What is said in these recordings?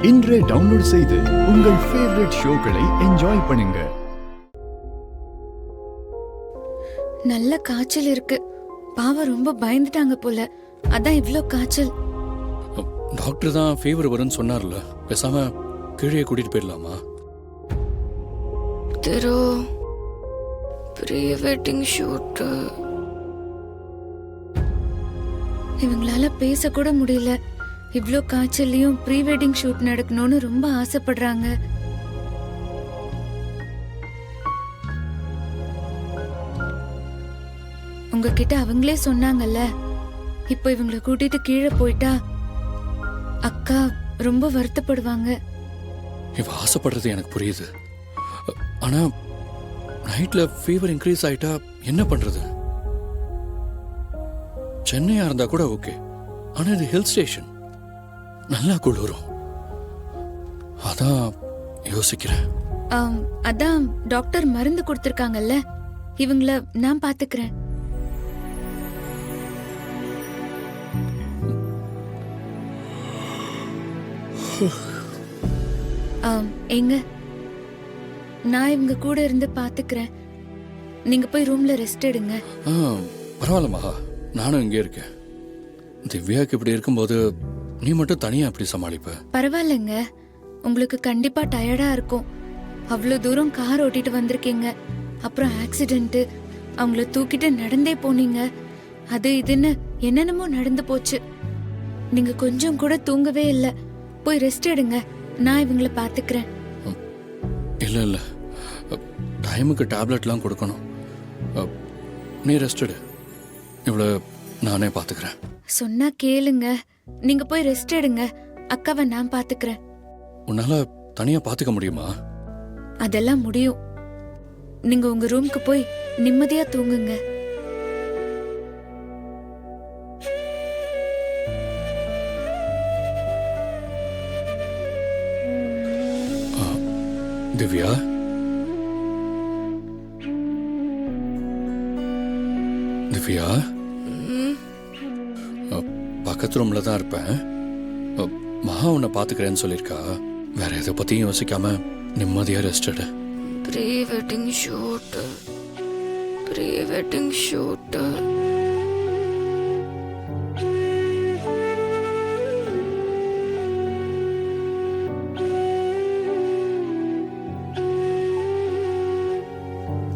இன்றே டவுன்லோட் செய்து உங்கள் ஃபேவரட் ஷோக்களை என்ஜாய் பண்ணுங்க. நல்ல காய்ச்சல் இருக்கு. பாவம் ரொம்ப பயந்துட்டாங்க போல. அதான் இவ்ளோ காய்ச்சல். டாக்டர் தான் ஃபீவர் வரும்னு சொன்னார்ல, பேசாம கீழே கூட்டிட்டு போயிடலாமா? திரு ப்ரீ வெட்டிங் ஷூட். இவங்களால பேச கூட முடியல. இவ்ளோ காய்ச்சல்லையும் ப்ரீ வெட்டிங் ஷூட் நடக்கணும்னு ரொம்ப ஆசைப்படுறாங்க. உங்ககிட்ட அவங்களே சொன்னாங்கல்ல, இப்போ இவங்களை கூட்டிட்டு கீழே போயிட்டா அக்கா ரொம்ப வருத்தப்படுவாங்க. இவ ஆசைப்படுறது எனக்கு புரியுது. ஆனா நைட்ல ஃபீவர் இன்க்ரீஸ் ஆயிட்டா என்ன பண்றது? சென்னையா இருந்தா கூட ஓகே, ஆனா இது ஹில் ஸ்டேஷன், நல்லா குளிரும். அதான் யோசிக்கிறேன். அதான் டாக்டர் மருந்து கொடுத்திருக்காங்கல்ல, இவங்கள நான் பாத்துக்கிறேன். எங்க நான் இவங்க கூட இருந்து பாத்துக்கிறேன். நீங்க போய் ரூம்ல ரெஸ்ட் எடுங்க. பரவாயில்ல மகா, நானும் இங்கே இருக்கேன். திவ்யாக்கு இப்படி இருக்கும்போது நீ மட்டும் தனியா எப்படி சமாளிப்ப? பரவாயில்லைங்க, உங்களுக்கு கண்டிப்பா டயர்டா இருக்கும். அவ்வளோ தூரம் கார் ஓட்டிட்டு வந்திருக்கீங்க, அப்புறம் ஆக்சிடென்ட், அவங்கள தூக்கிட்டு நடந்தே போனீங்க, அது இதுன்னு என்னென்னமோ நடந்து போச்சு. நீங்க கொஞ்சம் கூட தூங்கவே இல்லை. போய் ரெஸ்ட் எடுங்க, நான் இவங்கள பாத்துக்கிறேன். இல்ல இல்ல, டைமுக்கு டேப்லெட்லாம் கொடுக்கணும். நீ ரெஸ்ட் எடு, இவ்வளோ நானே பாத்துக்கிறேன். சொன்னா கேளுங்க, நீங்க போய் ரெஸ்ட் எடுங்க, அக்காவை நான் பாத்துக்கிறேன். உன்னால தனியா பாத்துக்க முடியுமா? அதெல்லாம் முடியும். நீங்க உங்க ரூமுக்கு போய் நிம்மதியா தூங்குங்க. திவ்யா, திவ்யா, பக்கத்து ரூம்ல தான் இருப்பேன். மகா உன்னை பாத்துக்கிறேன்னு சொல்லியிருக்கா. வேற எதை பத்தியும் யோசிக்காம நிம்மதியா ரெஸ்ட் எடு. Pre wedding shoot, pre wedding shoot.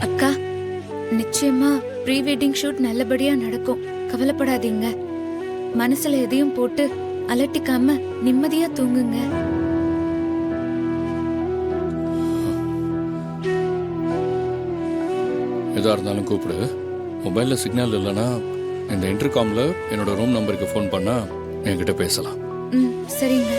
அக்கா, நிச்சயமா ப்ரீ வெட்டிங் ஷூட் நல்லபடியா நடக்கும். கவலைப்படாதீங்க. மனசுல எதையும் போட்டு அலட்டிக்காம நிம்மதியா தூங்குங்க. எதா இருந்தாலும் கூப்பிடு. மொபைல்ல சிக்னல் இல்லைன்னா இந்த இன்டர்காம்ல என்னோட ரூம் நம்பருக்கு ஃபோன் பண்ணா என்கிட்ட பேசலாம். சரிங்க.